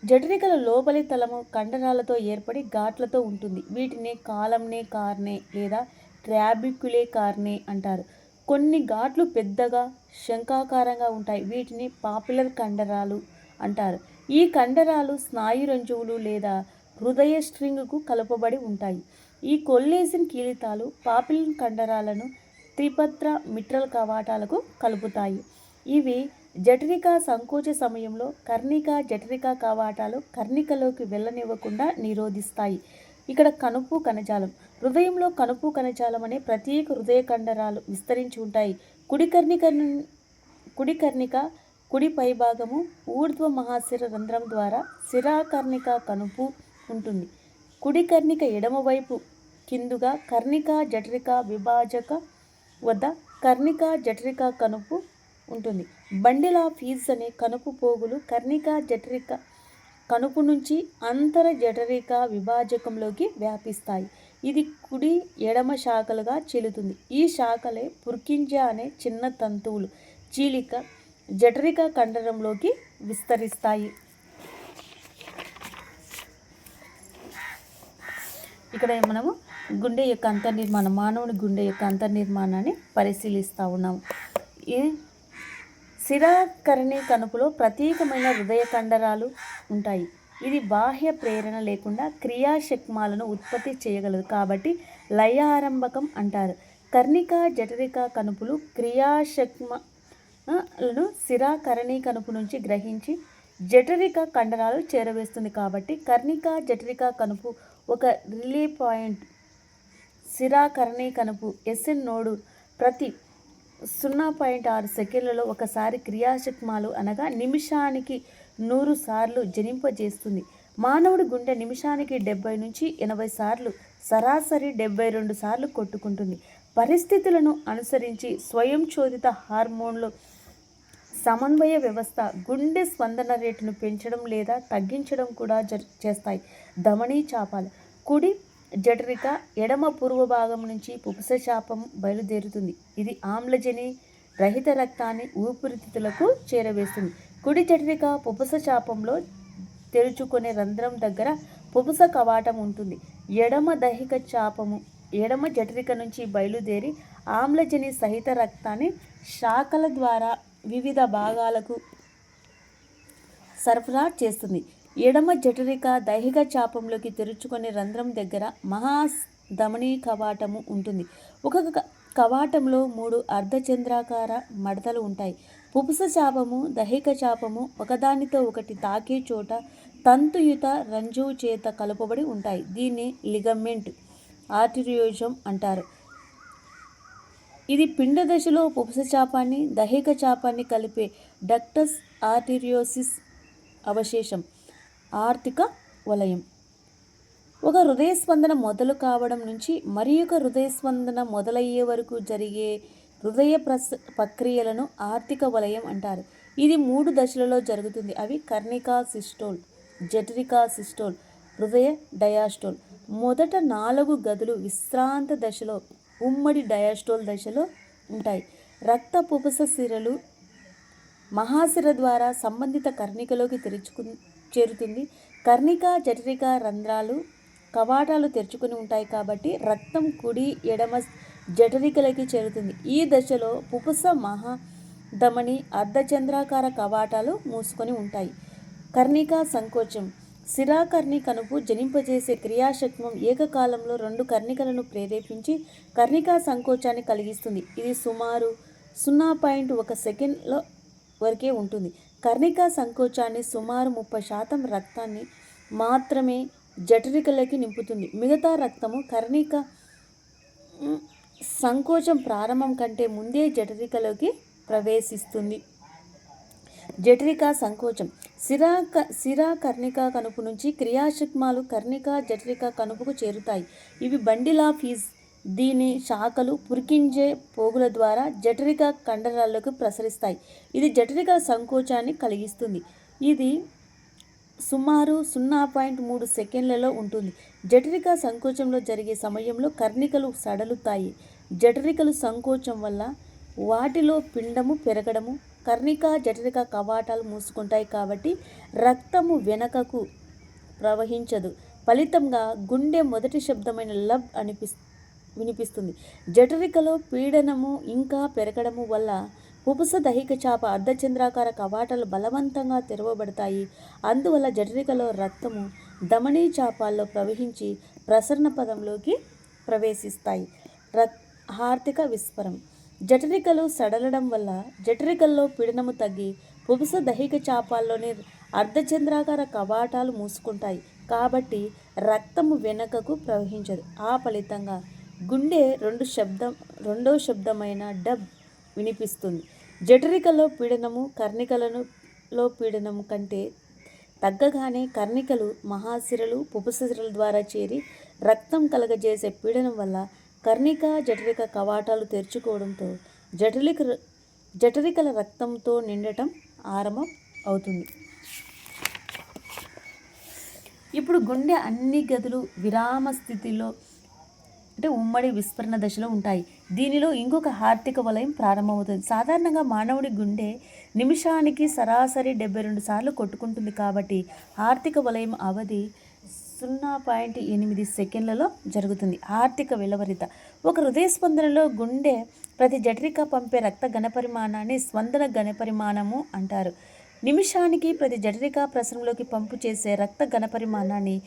జఠరికల లోపలి తలము కండరాలతో ఏర్పడి ఘాట్లతో ఉంటుంది. వీటిని కాలంనే కార్నే లేదా ట్రాబిక్యులే కార్నే అంటారు. కొన్ని ఘాట్లు పెద్దగా శంఖాకారంగా ఉంటాయి. వీటిని పాపులర్ కండరాలు అంటారు. ఈ కండరాలు స్నాయురంజువులు లేదా హృదయ స్ట్రింగ్కు కలపబడి ఉంటాయి. ఈ కొల్లేసిన్ కీలితాలు పాపులర్ కండరాలను త్రిపత్ర మిట్రల్ కవాటాలకు కలుపుతాయి. ఇవి జఠరిక సంకోచ సమయంలో కర్ణిక జఠరిక కవాటాలు కర్ణికలోకి వెళ్ళనివ్వకుండా నిరోధిస్తాయి. ఇక్కడ కణుపు కణజాలం. హృదయంలో కణుపు కణజాలం అనే ప్రత్యేక హృదయ కండరాలు విస్తరించి ఉంటాయి. కుడి కర్ణిక కుడి పైభాగము ఊర్ధ్వ మహాశిర రంధ్రం ద్వారా శిరాకర్ణిక కణుపు ఉంటుంది. కుడి కర్ణిక ఎడమవైపు కిందుగా కర్ణిక జఠరిక విభాజక వద్ద కర్ణిక జఠరిక కణుపు ఉంటుంది. బండిల్ ఆఫ్ హీస్ అనే కణుపు పోగులు కర్ణిక జఠరిక కణుపు నుంచి అంతర జఠరిక విభాజకంలోకి వ్యాపిస్తాయి. ఇది కుడి ఎడమ శాఖలుగా చీలుతుంది. ఈ శాఖలే పుర్కింజా అనే చిన్న తంతువులు చీలిక జఠరిక కండరంలోకి విస్తరిస్తాయి. ఇక్కడ మనము గుండె యొక్క అంతర్నిర్మాణం, మానవుని గుండె యొక్క అంతర్నిర్మాణాన్ని పరిశీలిస్తూ ఉన్నాము. ఈ శిరాకరణి కణుపులో ప్రత్యేకమైన హృదయ కండరాలు ఉంటాయి. ఇది బాహ్య ప్రేరణ లేకుండా క్రియాశక్మాలను ఉత్పత్తి చేయగలదు కాబట్టి లయారంభకం అంటారు. కర్ణిక జఠరిక కణుపులు క్రియాశక్మలను శిరాకరణి కణుపు నుంచి గ్రహించి జఠరిక కండరాలు చేరవేస్తుంది కాబట్టి కర్ణిక జఠరిక కణుపు ఒక రిలే పాయింట్. శిరాకరణి కణుపు ఎస్ఎన్ నోడు ప్రతి 0.6 సెకండ్లలో ఒకసారి క్రియాశక్మాలు అనగా నిమిషానికి 100 సార్లు జనింపజేస్తుంది. మానవుడి గుండె నిమిషానికి 70 నుంచి 80 సార్లు, సరాసరి 72 సార్లు కొట్టుకుంటుంది. పరిస్థితులను అనుసరించి స్వయంచోదిత హార్మోన్లు సమన్వయ వ్యవస్థ గుండె స్పందన రేటును పెంచడం లేదా తగ్గించడం కూడా చేస్తాయి. ధమనీ చాపలు. కుడి జఠరిక ఎడమ పూర్వ భాగం నుంచి పుపస చాపం బయలుదేరుతుంది. ఇది ఆమ్లజని రహిత రక్తాన్ని ఊపిరితిత్తులకు చేరవేస్తుంది. కుడి జఠరిక పుపస చాపంలో తెరుచుకునే రంధ్రం దగ్గర పుపుస కవాటం ఉంటుంది. ఎడమ దైహిక చాపము ఎడమ జఠరిక నుంచి బయలుదేరి ఆమ్లజని సహిత రక్తాన్ని శాఖల ద్వారా వివిధ భాగాలకు సరఫరా చేస్తుంది. ఎడమ జఠరిక దైహిక చాపంలోకి తెరుచుకునే రంధ్రం దగ్గర మహాధమనీ కవాటము ఉంటుంది. ఒక కవాటంలో 3 అర్ధచంద్రాకార మడతలు ఉంటాయి. పుపుస చాపము దైహిక చాపము ఒకదానితో ఒకటి తాకే చోట తంతుయుత రంజువు చేత కలుపబడి ఉంటాయి. దీన్ని లిగమెంట్ ఆర్టిరియోజం అంటారు. ఇది పిండ దశలో పుపుస చాపాన్ని దైహిక చాపాన్ని కలిపే డక్టస్ ఆర్టిరియోసిస్ అవశేషం. ఆర్తిక వలయం ఒక హృదయ స్పందన మొదలు కావడం నుంచి మరి ఒక హృదయ స్పందన మొదలయ్యే వరకు జరిగే హృదయ ప్రక్రియలను ఆర్తిక వలయం అంటారు. ఇది 3 దశలలో జరుగుతుంది. అవి కర్ణికా సిస్టోల్, జఠరికా సిస్టోల్, హృదయ డయాస్టోల్. మొదట 4 గదులు విశ్రాంత దశలో ఉమ్మడి డయాస్టోల్ దశలో ఉంటాయి. రక్త పుపుస సిరలు మహాసిర ద్వారా సంబంధిత కర్ణికలోకి చేరుతుంది. కర్ణిక జఠరిక రంధ్రాలు కవాటాలు తెరుచుకుని ఉంటాయి కాబట్టి రక్తం కుడి ఎడమ జఠరికలకి చేరుతుంది. ఈ దశలో పుపుస మహాధమని అర్ధచంద్రాకార కవాటాలు మూసుకొని ఉంటాయి. కర్ణికా సంకోచం శిరాకర్ణి కనుపు జనింపజేసే క్రియాశక్తం ఏకకాలంలో 2 కర్ణికలను ప్రేరేపించి కర్ణికా సంకోచాన్ని కలిగిస్తుంది. ఇది సుమారు 0.1 సెకండ్ల వరకే ఉంటుంది. కర్ణికా సంకోచాన్ని సుమారు 30% రక్తాన్ని మాత్రమే జఠరికలకి నింపుతుంది. మిగతా రక్తము కర్ణిక సంకోచం ప్రారంభం కంటే ముందే జఠరికలోకి ప్రవేశిస్తుంది. జఠరికా సంకోచం శిరా కర్ణికా కనుపు నుంచి క్రియాశక్మాలు కర్ణికా జఠరికా కనుపుకు చేరుతాయి. ఇవి బండిల్ ఆఫ్ హీజ్. దీని శాఖలు పురికించే పోగుల ద్వారా జఠరిక కండరాలకు ప్రసరిస్తాయి. ఇది జఠరిక సంకోచాన్ని కలిగిస్తుంది. ఇది సుమారు 0.3 సెకండ్లలో ఉంటుంది. జఠరిక సంకోచంలో జరిగే సమయంలో కర్ణికలు సడలుతాయి. జఠరికలు సంకోచం వల్ల వాటిలో పిండము పెరగడము, కర్ణిక జఠరిక కవాటాలు మూసుకుంటాయి కాబట్టి రక్తము వెనకకు ప్రవహించదు. ఫలితంగా గుండె మొదటి శబ్దమైన లబ్ వినిపిస్తుంది. జఠరికలో పీడనము ఇంకా పెరగడము వల్ల పుపుస దైహిక చాప అర్ధచంద్రాకార కవాటాలు బలవంతంగా తెరవబడతాయి. అందువల్ల జఠరికలో రక్తము ధమనీ చాపాల్లో ప్రవహించి ప్రసరణ పదంలోకి ప్రవేశిస్తాయి. ఆర్తిక విస్ఫరం జఠరికలు సడలడం వల్ల జఠరికల్లో పీడనము తగ్గి పుపుస దైహిక చాపాల్లోని అర్ధచంద్రాకార కవాటాలు మూసుకుంటాయి కాబట్టి రక్తము వెనకకు ప్రవహించదు. ఆ ఫలితంగా గుండె రెండో శబ్దమైన డబ్ వినిపిస్తుంది. జఠరికలో పీడనము కర్ణికలలో పీడనము కంటే తగ్గగానే కర్ణికలు మహాసిరలు పుపుస సిరల ద్వారా చేరి రక్తం కలగజేసే పీడనం వల్ల కర్ణిక జఠరిక కవాటాలు తెరుచుకోవడంతో జఠరికల రక్తంతో నిండటం ఆరంభం అవుతుంది. ఇప్పుడు గుండె అన్ని గదులు విరామ స్థితిలో అంటే ఉమ్మడి విస్ఫరణ దశలో ఉంటాయి. దీనిలో ఇంకొక ఆర్తిక వలయం ప్రారంభమవుతుంది. సాధారణంగా మానవుడి గుండె నిమిషానికి సరాసరి 72 సార్లు కొట్టుకుంటుంది కాబట్టి ఆర్తిక వలయం అవధి 0.8 సెకండ్లలో జరుగుతుంది. ఆర్తిక వెలువరిత ఒక హృదయ స్పందనలో గుండె ప్రతి జఠరిక పంపే రక్త ఘనపరిమాణాన్ని స్పందన ఘనపరిమాణము అంటారు. నిమిషానికి ప్రతి జఠరిక ప్రసరణలోకి పంపు చేసే రక్త ఘనపరిమాణాన్ని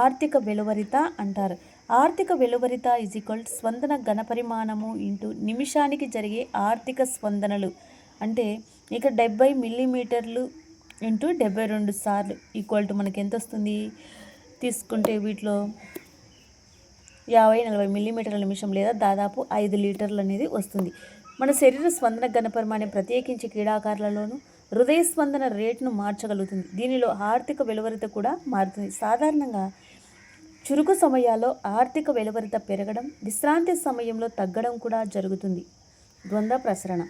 ఆర్తిక వెలువరిత అంటారు. ఆర్తిక వెలువరిత స్పందన ఘనపరిమాణము ఇంటూ నిమిషానికి జరిగే ఆర్తిక స్పందనలు. అంటే ఇక 70 మిల్లీమీటర్లు ఇంటూ 72 సార్లు ఈక్వల్ టు మనకి ఎంత వస్తుంది తీసుకుంటే వీటిలో 50-40 మిల్లీమీటర్ల నిమిషం లేదా దాదాపు 5 లీటర్లు అనేది వస్తుంది. మన శరీర స్పందన ఘనపరిమాణం ప్రత్యేకించి క్రీడాకారులలోనూ హృదయ స్పందన రేటును మార్చగలుగుతుంది. దీనిలో ఆర్తిక వెలువరిత కూడా మారుతుంది. సాధారణంగా చురుకు సమయాల్లో ఆర్తిక వెలువరిత పెరగడం, విశ్రాంతి సమయంలో తగ్గడం కూడా జరుగుతుంది. ద్వంద్వ ప్రసరణ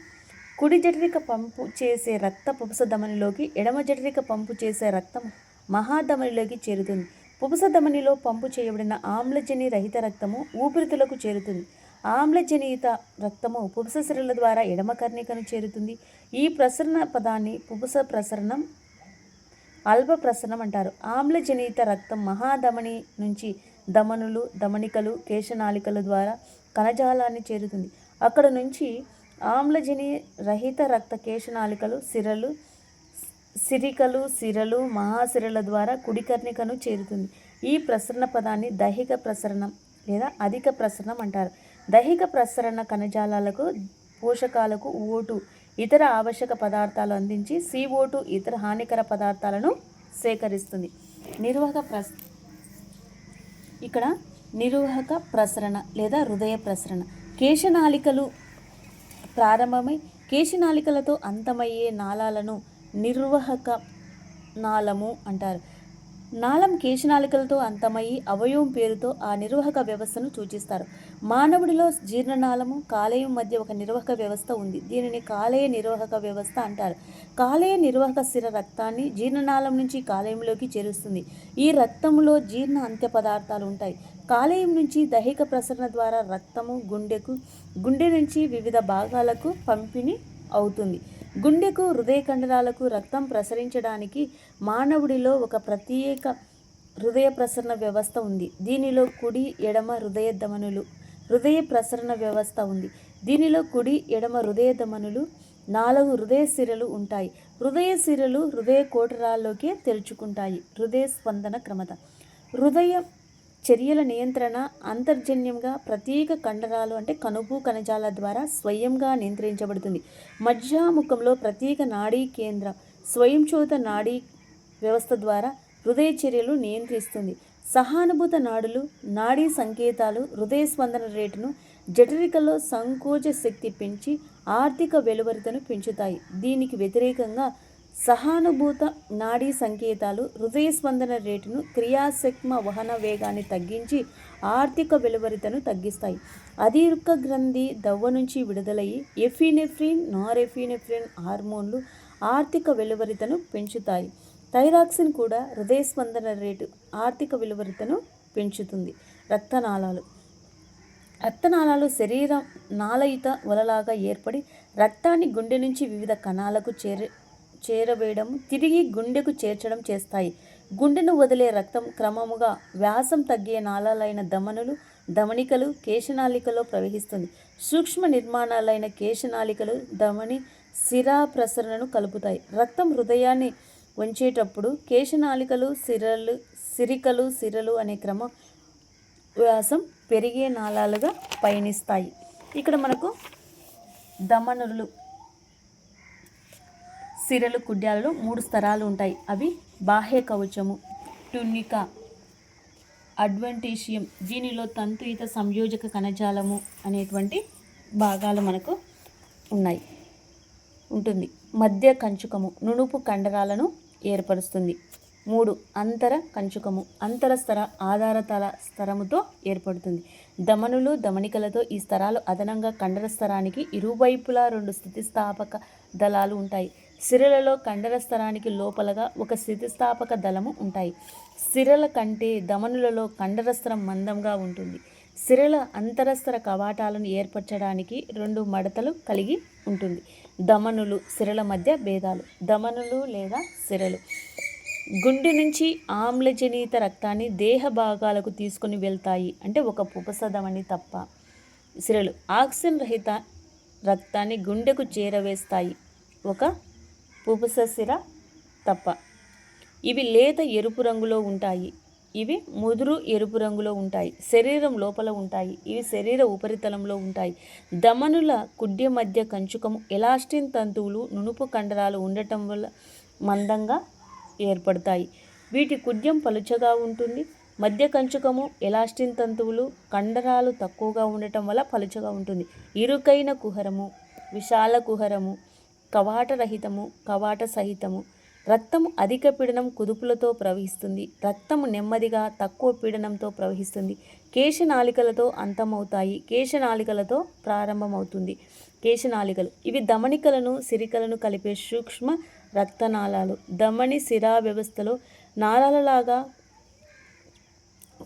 కుడి జఠరిక పంపు చేసే రక్త పుపుస ధమనిలోకి, ఎడమ జఠరిక పంపు చేసే రక్తం మహాధమనిలోకి చేరుతుంది. పుపుస ధమనిలో పంపు చేయబడిన ఆమ్లజని రహిత రక్తము ఊపిరితిత్తులకు చేరుతుంది. ఆమ్లజనిత రక్తము పుపుస సిరల ద్వారా ఎడమ కర్ణికను చేరుతుంది. ఈ ప్రసరణ పదాన్ని పుపుస ప్రసరణం అల్ప ప్రసరణం అంటారు. ఆమ్లజనిత రక్తం మహాధమని నుంచి ధమనులు, ధమనికలు, కేశనాళికల ద్వారా కణజాలాన్ని చేరుతుంది. అక్కడ నుంచి ఆమ్లజని రహిత రక్త కేశనాళికలు, సిరికలు, మహాసిరల ద్వారా కుడికర్ణికను చేరుతుంది. ఈ ప్రసరణ పదాన్ని దైహిక ప్రసరణం లేదా అధిక ప్రసరణం అంటారు. దైహిక ప్రసరణ కణజాలాలకు, పోషకాలకు O2 ఇతర ఆవశ్యక పదార్థాలు అందించి CO2 ఇతర హానికర పదార్థాలను సేకరిస్తుంది. ఇక్కడ నిర్వాహక ప్రసరణ లేదా హృదయ ప్రసరణ. కేశనాళికలు ప్రారంభమై కేశనాళికలతో అంతమయ్యే నాళాలను నిర్వాహక నాళము అంటారు. నాళం కేశనాళికలతో అంతమయ్యి అవయవం పేరుతో ఆ నిర్వాహక వ్యవస్థను సూచిస్తారు. మానవుడిలో జీర్ణనాళము, కాలేయం మధ్య ఒక నిర్వాహక వ్యవస్థ ఉంది. దీనిని కాలేయ నిర్వాహక వ్యవస్థ అంటారు. కాలేయ నిర్వాహక సిర రక్తాన్ని జీర్ణనాళం నుంచి కాలేయంలోకి చేరుస్తుంది. ఈ రక్తంలో జీర్ణ అంత్య పదార్థాలు ఉంటాయి. కాలేయం నుంచి దైహిక ప్రసరణ ద్వారా రక్తము గుండె నుంచి వివిధ భాగాలకు పంపిణీ అవుతుంది. గుండెకు, హృదయ కండరాలకు రక్తం ప్రసరించడానికి మానవుడిలో ఒక ప్రత్యేక హృదయ ప్రసరణ వ్యవస్థ ఉంది. దీనిలో కుడి, ఎడమ హృదయ ప్రసరణ వ్యవస్థ ఉంది. దీనిలో కుడి, ఎడమ హృదయ ధమనులు, 4 హృదయ సిరలు ఉంటాయి. హృదయ సిరలు హృదయ కోటరాల్లోకి తెరుచుకుంటాయి. హృదయ స్పందన క్రమత. హృదయ చర్యల నియంత్రణ అంతర్జన్యంగా ప్రత్యేక కండరాలు కణుపు కణజాల ద్వారా స్వయంగా నియంత్రించబడుతుంది. మధ్యాముఖంలో ప్రత్యేక నాడీ కేంద్ర స్వయంచోత నాడీ వ్యవస్థ ద్వారా హృదయ చర్యలు నియంత్రిస్తుంది. సహానుభూత నాడులు, నాడీ సంకేతాలు హృదయ స్పందన రేటును, జఠరికలో సంకోచ శక్తి పెంచి ఆర్థిక వెలువరితను పెంచుతాయి. దీనికి వ్యతిరేకంగా సహానుభూత నాడీ సంకేతాలు హృదయ స్పందన రేటును, క్రియాశక్మ వహన వేగాన్ని తగ్గించి ఆర్థిక వెలువరితను తగ్గిస్తాయి. అధీర్ఘ గ్రంథి దవ్వ నుంచి విడుదలయ్యి ఎఫినెఫ్రిన్, నారెఫినెఫ్రిన్ హార్మోన్లు ఆర్థిక వెలువరితను పెంచుతాయి. థైరాక్సిన్ కూడా హృదయ స్పందన రేటు, ఆర్థిక వెలువరితను పెంచుతుంది. రక్తనాళాలు శరీరం నాళయుత వలలాగా ఏర్పడి రక్తాన్ని గుండె నుంచి వివిధ కణాలకు చేరవేయడం, తిరిగి గుండెకు చేర్చడం చేస్తాయి. గుండెను వదిలే రక్తం క్రమముగా వ్యాసం తగ్గే నాళాలైన ధమనులు, ధమనికలు, కేశనాళికలో ప్రవహిస్తుంది. సూక్ష్మ నిర్మాణాలైన కేశనాళికలు ధమని సిరా ప్రసరణను కలుపుతాయి. రక్తం హృదయాన్ని వంచేటప్పుడు కేశనాళికలు, సిరికలు అనే క్రమ వ్యాసం పెరిగే నాళాలుగా పయనిస్తాయి. ఇక్కడ మనకు ధమనులు, సిరలు, కుడ్యాలలో 3 స్తరాలు ఉంటాయి. అవి బాహ్య కవచము, ట్యూనికా, అడ్వెంటీషియం. దీనిలో తంతుయిత సంయోజక కణజాలము అనేటువంటి భాగాలు మనకు ఉంటుంది. మధ్య కంచుకము నునుపు కండరాలను ఏర్పరుస్తుంది. 3 అంతర కంచుకము అంతర స్తర ఆధార తల స్తరముతో ఏర్పడుతుంది. ధమనులు, ధమనికలతో ఈ స్తరాలు అదనంగా కండర స్తరానికి ఇరువైపులా 2 స్థితిస్థాపక దళాలు ఉంటాయి. సిరలలో కండర స్తరానికి లోపలగా ఒక స్థితిస్థాపక దళము ఉంటాయి. సిరల కంటే ధమనులలో కండర స్తరం మందంగా ఉంటుంది. సిరల అంతరస్తర కవాటాలను ఏర్పరచడానికి 2 మడతలు కలిగి ఉంటుంది. ధమనులు, సిరల మధ్య భేదాలు. ధమనులు లేదా సిరలు గుండె నుంచి ఆమ్లజనిత రక్తాన్ని దేహ భాగాలకు తీసుకుని వెళ్తాయి. ఒక పుపసధమని తప్ప. సిరలు ఆక్సిజన్ రహిత రక్తాన్ని గుండెకు చేరవేస్తాయి. ఒక పుపససిర తప్ప. ఇవి లేత ఎరుపు రంగులో ఉంటాయి. ఇవి ముదురు ఎరుపు రంగులో ఉంటాయి. శరీరం లోపల ఉంటాయి. ఇవి శరీర ఉపరితలంలో ఉంటాయి. ధమనుల కుడ్య మధ్య కంచుకము ఎలాస్టిన్ తంతువులు, నునుపు కండరాలు ఉండటం వల్ల మందంగా ఏర్పడతాయి. వీటి కుడ్యం పలుచగా ఉంటుంది. మధ్య కంచుకము, ఎలాస్టిన్ తంతువులు, కండరాలు తక్కువగా ఉండటం వల్ల పలుచగా ఉంటుంది. ఇరుకైన కుహరము, విశాల కుహరము, కవాటరహితము, కవాట సహితము. రక్తము అధిక పీడనం కుదుపులతో ప్రవహిస్తుంది. రక్తము నెమ్మదిగా తక్కువ పీడనంతో ప్రవహిస్తుంది. కేశనాళికలతో అంతమవుతాయి. కేశనాళికలతో ప్రారంభమవుతుంది. కేశనాళికలు ఇవి ధమనికలను, సిరికలను కలిపే సూక్ష్మ రక్తనాళాలు. ధమని సిరా వ్యవస్థలో నాళాలలాగా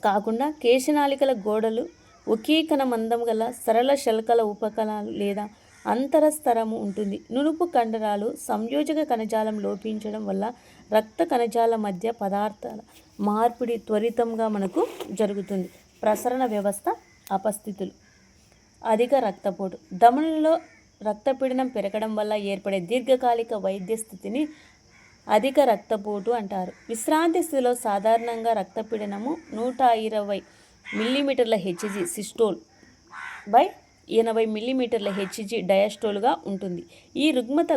కాకుండా కేశనాళికల గోడలు ఒకే కణ మందం గల సరళ శల్కల ఉపకణాలు లేదా అంతరస్తరము ఉంటుంది. నునుపు కండరాలు సంయోజక కణజాలం లోపించడం వల్ల రక్త కణజాల మధ్య పదార్థాల మార్పిడి త్వరితంగా మనకు జరుగుతుంది. ప్రసరణ వ్యవస్థ అపస్థితులు. అధిక రక్తపోటు. ధమనులలో రక్తపీడనం పెరగడం వల్ల ఏర్పడే దీర్ఘకాలిక వైద్య స్థితిని అధిక రక్తపోటు అంటారు. విశ్రాంతి స్థితిలో సాధారణంగా రక్తపీడనము 120 మిల్లీమీటర్ల హెచ్జీ సిస్టోల్ బై 80 మిల్లీమీటర్ల హెచ్జీ డయాస్టోల్గా ఉంటుంది. ఈ రుగ్మత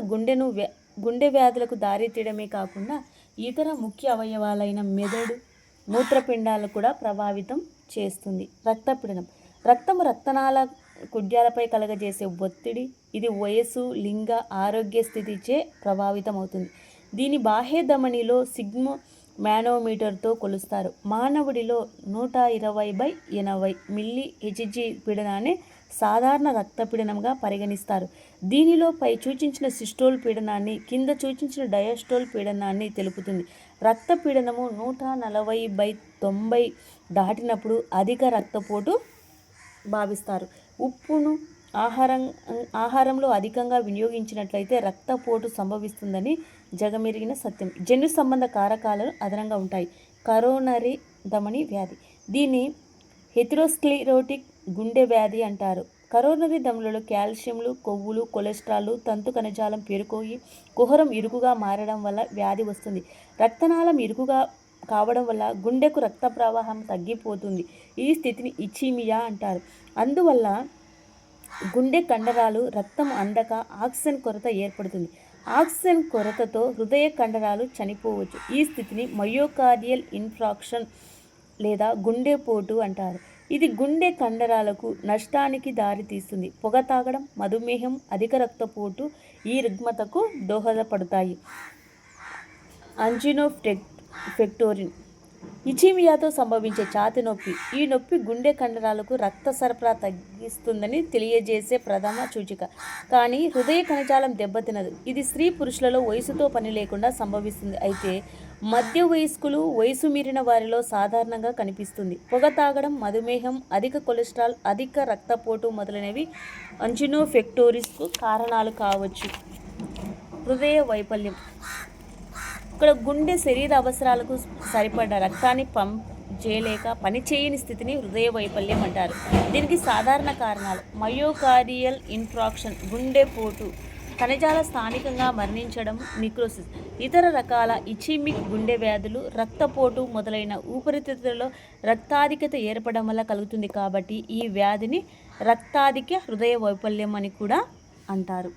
గుండె వ్యాధులకు దారితీయడమే కాకుండా ఇతర ముఖ్య అవయవాలైన మెదడు, మూత్రపిండాలను కూడా ప్రభావితం చేస్తుంది. రక్తపీడనం. రక్తము రక్తనాళ కుడ్యాలపై కలగజేసే ఒత్తిడి. ఇది వయసు, లింగ, ఆరోగ్య స్థితిచే ప్రభావితం అవుతుంది. దీని బాహ్య ధమనిలో సిగ్మో మానోమీటర్తో కొలుస్తారు. మానవుడిలో 120/80 మిల్లీ హెచ్జీ పీడనాన్ని సాధారణ రక్తపీడనంగా పరిగణిస్తారు. దీనిలో పై సూచించిన సిస్టోల్ పీడనాన్ని, కింద సూచించిన డయాస్టోల్ పీడనాన్ని తెలుపుతుంది. రక్తపీడనము 140/90 దాటినప్పుడు అధిక రక్తపోటు భావిస్తారు. ఉప్పును ఆహారంలో అధికంగా వినియోగించినట్లయితే రక్తపోటు సంభవిస్తుందని జగమెరిగిన సత్యం. జన్యు సంబంధ కారకాలు అదనంగా ఉంటాయి. కరోనరీ ధమని వ్యాధి. దీన్ని హెథెరోస్క్లెరోటిక్ గుండె వ్యాధి అంటారు. కరోనరీ ధమనులలో కాల్షియంలు, కొవ్వులు, కొలెస్ట్రాల్, తంతు కణజాలం పేరుకోయి కుహరం ఇరుకుగా మారడం వల్ల వ్యాధి వస్తుంది. రక్తనాళం ఇరుకుగా కావడం వల్ల గుండెకు రక్త ప్రవాహం తగ్గిపోతుంది. ఈ స్థితిని ఇచీమియా అంటారు. అందువల్ల గుండె కండరాలు రక్తం అందక ఆక్సిజన్ కొరత ఏర్పడుతుంది. ఆక్సిజన్ కొరతతో హృదయ కండరాలు చనిపోవచ్చు. ఈ స్థితిని మయోకార్డియల్ ఇన్ఫార్క్షన్ లేదా గుండెపోటు అంటారు. ఇది గుండె కండరాలకు నష్టానికి దారితీస్తుంది. పొగ తాగడం, మధుమేహం, అధిక రక్తపోటు ఈ రుగ్మతకు దోహదపడతాయి. అంజినో పెక్టోరిన్. ఇచీమియాతో సంభవించే ఛాతీ నొప్పి. ఈ నొప్పి గుండె కండరాలకు రక్త సరఫరా తగ్గిస్తుందని తెలియజేసే ప్రథమ సూచిక. కానీ హృదయ కణజాలం దెబ్బతినదు. ఇది స్త్రీ పురుషులలో వయసుతో పని లేకుండా సంభవిస్తుంది. అయితే మధ్య వయస్కులు, వయసు మీరిన వారిలో సాధారణంగా కనిపిస్తుంది. పొగ తాగడం, మధుమేహం, అధిక కొలెస్ట్రాల్, అధిక రక్తపోటు మొదలైనవి అంజినో పెక్టోరిస్కు కారణాలు కావచ్చు. హృదయ వైఫల్యం. ఇక్కడ గుండె శరీర అవసరాలకు సరిపడ్డ రక్తాన్ని పంప్ చేయలేక పనిచేయని స్థితిని హృదయ వైఫల్యం అంటారు. దీనికి సాధారణ కారణాలు: మయోకార్డియల్ ఇన్ఫార్క్షన్, గుండెపోటు, కణజాల స్థానికంగా మరణించడం, నిక్రోసిస్, ఇతర రకాల ఇచీమిక్ గుండె వ్యాధులు, రక్తపోటు మొదలైన ఊపిరితిత్తులలో రక్తాధిక్యత ఏర్పడడం వల్ల కలుగుతుంది. కాబట్టి ఈ వ్యాధిని రక్తాధిక్య హృదయ వైఫల్యం అని కూడా అంటారు.